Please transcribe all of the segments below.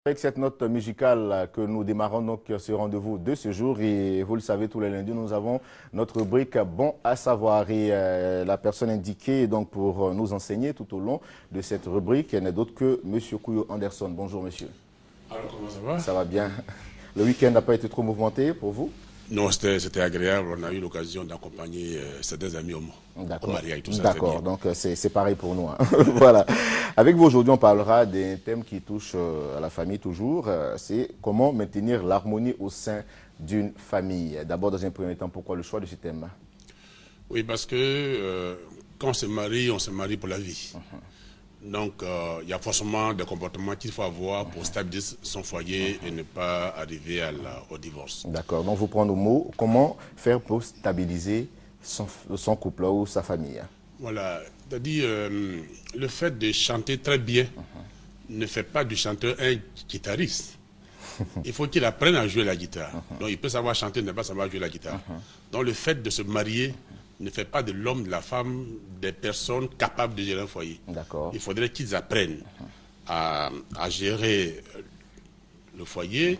Avec cette note musicale que nous démarrons donc ce rendez-vous de ce jour, et vous le savez, tous les lundis nous avons notre rubrique Bon à savoir, et la personne indiquée donc pour nous enseigner tout au long de cette rubrique n'est d'autre que Monsieur Kouyo Anderson. Bonjour monsieur. Alors comment ça va? Ça va bien. Le week-end n'a pas été trop mouvementé pour vous? Non, c'était agréable. On a eu l'occasion d'accompagner certains amis au mariage et tout ça. D'accord, donc c'est pareil pour nous. Hein. Voilà. Avec vous aujourd'hui, on parlera d'un thème qui touche à la famille toujours. C'est comment maintenir l'harmonie au sein d'une famille. D'abord, dans un premier temps, pourquoi le choix de ce thème? Oui, parce que quand on se marie pour la vie. Donc, il y a forcément des comportements qu'il faut avoir pour stabiliser son foyer et ne pas arriver au divorce. D'accord. Donc, vous prenez au mot, comment faire pour stabiliser son couple ou sa famille? Voilà. C'est-à-dire, le fait de chanter très bien ne fait pas du chanteur un guitariste. Il faut qu'il apprenne à jouer la guitare. Donc, il peut savoir chanter, ne pas savoir jouer la guitare. Donc, le fait de se marier ne fait pas de l'homme, de la femme, des personnes capables de gérer un foyer. Il faudrait qu'ils apprennent à gérer le foyer.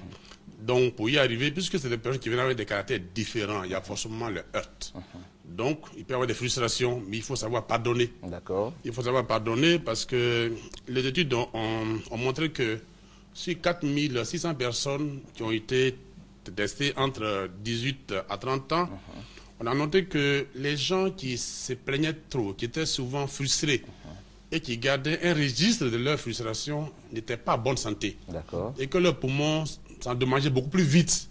Donc, pour y arriver, puisque c'est des personnes qui viennent avec des caractères différents, il y a forcément le heurt. Donc, il peut y avoir des frustrations, mais il faut savoir pardonner. Il faut savoir pardonner parce que les études ont montré que sur 4600 personnes qui ont été testées entre 18 à 30 ans, on a noté que les gens qui se plaignaient trop, qui étaient souvent frustrés et qui gardaient un registre de leur frustration n'étaient pas en bonne santé. Et que leurs poumons s'endommageaient beaucoup plus vite.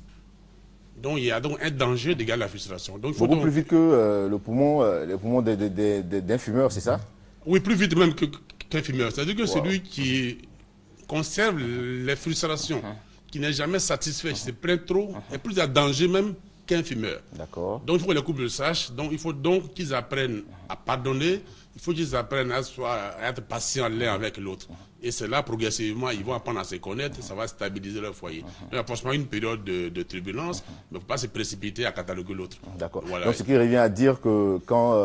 Donc il y a donc un danger de garder la frustration. Donc, il faut beaucoup plus vite que les poumons d'un fumeur, c'est ça? Oui, plus vite même qu'un fumeur. C'est-à-dire que celui qui conserve les frustrations, qui n'est jamais satisfait, qui se plaint trop, est plus à danger même qu'un fumeur. Donc il faut que les couples le sachent. Donc il faut donc qu'ils apprennent à pardonner. Il faut qu'ils apprennent à être patients l'un avec l'autre. Et c'est là, progressivement, ils vont apprendre à se connaître, ça va stabiliser leur foyer. Donc, il y a forcément une période de turbulence, mais il ne faut pas se précipiter à cataloguer l'autre. Voilà. Donc, ce qui revient à dire que quand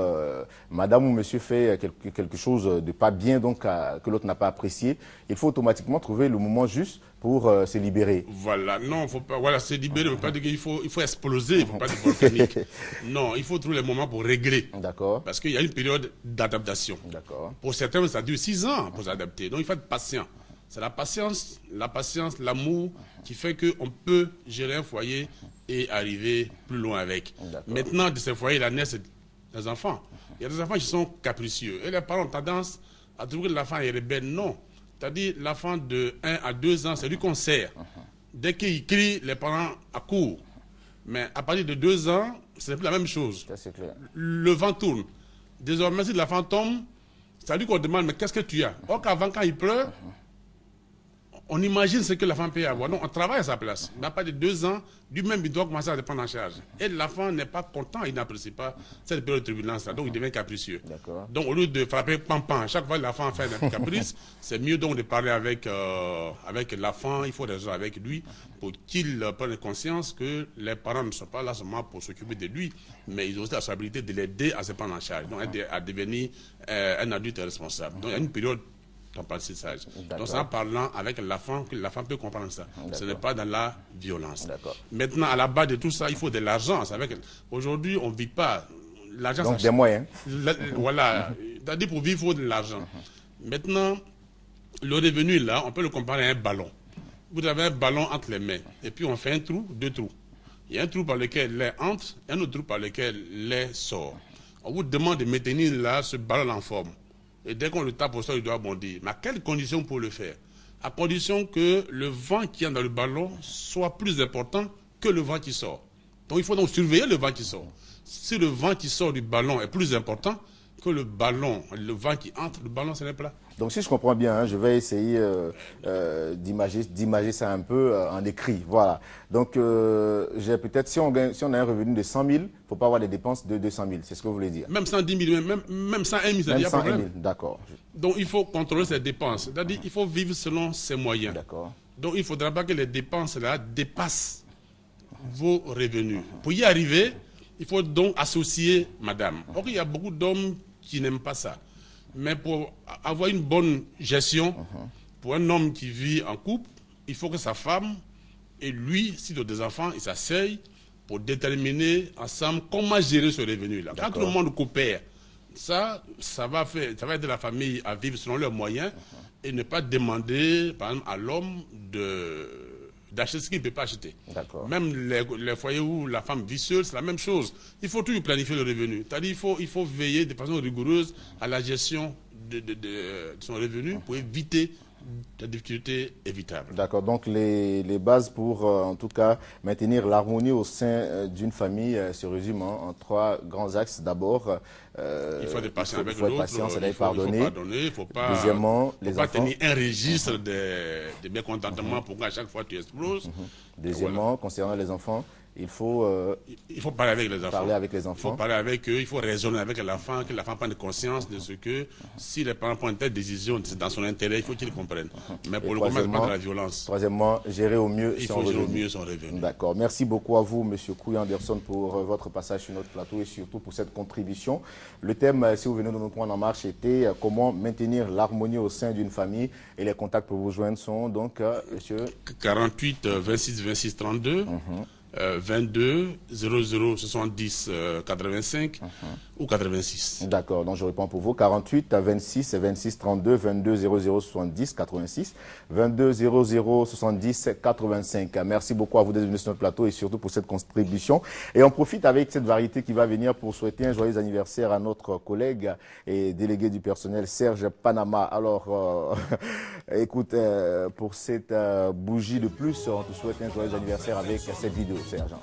madame ou monsieur fait quelque chose de pas bien, donc que l'autre n'a pas apprécié, il faut automatiquement trouver le moment juste pour se libérer. Voilà, non, faut pas, voilà, se libérer, il ne faut pas dire qu'il faut exploser, il ne faut pas dire volcanique. Non, il faut trouver le moment pour régler. Parce qu'il y a une période d'adaptation. Pour certains, ça dure 6 ans pour s'adapter. Donc, il faut être patient. C'est la patience, l'amour qui fait qu'on peut gérer un foyer et arriver plus loin avec. Maintenant, de ces foyers, la naissent des enfants. Il y a des enfants qui sont capricieux. Et les parents ont tendance à trouver que l'enfant est rebelle. Non. C'est-à-dire, l'enfant de 1 à 2 ans, c'est lui qu'on sert. Dès qu'il crie, les parents accourent. Mais à partir de 2 ans, c'est plus la même chose. Le vent tourne. Désormais, si l'enfant tombe, c'est à lui qu'on demande, mais qu'est-ce que tu as? Or qu'avant, quand il pleure, on imagine ce que l'enfant peut avoir. Donc, on travaille à sa place. Mais à partir de 2 ans, lui-même, il doit commencer à se prendre en charge. Et l'enfant n'est pas content, il n'apprécie pas cette période de turbulence-là. Donc, il devient capricieux. Donc, au lieu de frapper pam-pam, chaque fois que l'enfant fait un caprice, c'est mieux donc de parler avec l'enfant, il faut raisonner avec lui pour qu'il prenne conscience que les parents ne sont pas là seulement pour s'occuper de lui, mais ils ont aussi la responsabilité de l'aider à se prendre en charge, donc à devenir un adulte responsable. Donc, il y a une période d'apprentissage. Donc, c'est en parlant avec l'enfant que l'enfant peut comprendre ça. Ce n'est pas dans la violence. Maintenant, à la base de tout ça, il faut de l'argent. Aujourd'hui, on ne vit pas. L'argent, donc, des moyens. Voilà. C'est-à-dire, pour vivre, il faut de l'argent. Maintenant, le revenu, là, on peut le comparer à un ballon. Vous avez un ballon entre les mains. Et puis, on fait un trou, 2 trous. Il y a un trou par lequel l'air entre, un autre trou par lequel l'air sort. On vous demande de maintenir là ce ballon en forme. Et dès qu'on le tape au sol, il doit bondir. Mais à quelles conditions pour le faire? À condition que le vent qui est dans le ballon soit plus important que le vent qui sort. Donc il faut donc surveiller le vent qui sort. Si le vent qui sort du ballon est plus important que le vent qui entre, le ballon serait plat. Donc si je comprends bien, hein, je vais essayer d'imager ça un peu en écrit. Voilà. Donc j'ai peut-être, si on a un revenu de 100 000, il ne faut pas avoir des dépenses de 200 000. C'est ce que vous voulez dire? Même 110 000, même 101 000, ça même n'y a pas de problème. D'accord. Donc il faut contrôler ses dépenses. C'est-à-dire qu'il faut vivre selon ses moyens. Donc il ne faudra pas que les dépenses là dépassent vos revenus. Pour y arriver, il faut donc associer madame. Or, il y a beaucoup d'hommes qui n'aiment pas ça. Mais pour avoir une bonne gestion, pour un homme qui vit en couple, il faut que sa femme et lui, s'ils ont des enfants, ils s'asseyent pour déterminer ensemble comment gérer ce revenu-là. Quand tout le monde coopère, ça va aider la famille à vivre selon leurs moyens et ne pas demander, par exemple, à l'homme d'acheter ce qu'il ne peut pas acheter. Même les foyers où la femme vit seule, c'est la même chose. Il faut toujours planifier le revenu. C'est-à-dire il faut veiller de façon rigoureuse à la gestion de son revenu pour éviter des difficultés évitables. D'accord, donc les bases pour, en tout cas, maintenir l'harmonie au sein d'une famille se résument en 3 grands axes. D'abord, il faut être patient avec l'autre, il faut pardonner, il ne faut pas, deuxièmement, les enfants, tenir un registre de mécontentement pour qu'à chaque fois tu exploses. Deuxièmement, concernant les enfants, il faut parler avec les enfants. Il faut parler avec eux, il faut raisonner avec l'enfant, que l'enfant prenne conscience de ce que si les parents prennent telle décision, c'est dans son intérêt, il faut qu'ils comprennent. Mais pour le moment, ce n'est pas de la violence. Troisièmement, gérer au mieux son revenu. D'accord. Merci beaucoup à vous, M. Kouy Anderson, pour votre passage sur notre plateau et surtout pour cette contribution. Le thème, si vous venez de nous prendre en marche, était comment maintenir l'harmonie au sein d'une famille. Et les contacts pour vous joindre sont donc, monsieur 48 26 26 32. 22 00 70 85 ou 86. D'accord, donc je réponds pour vous. 48 26 26 32 22 00 70 86 22 00 70 85. Merci beaucoup à vous d'être venus sur notre plateau et surtout pour cette contribution. Et on profite avec cette variété qui va venir pour souhaiter un joyeux anniversaire à notre collègue et délégué du personnel Serge Panama. Alors, écoute, pour cette bougie de plus, on te souhaite un joyeux anniversaire avec cette vidéo. Serge.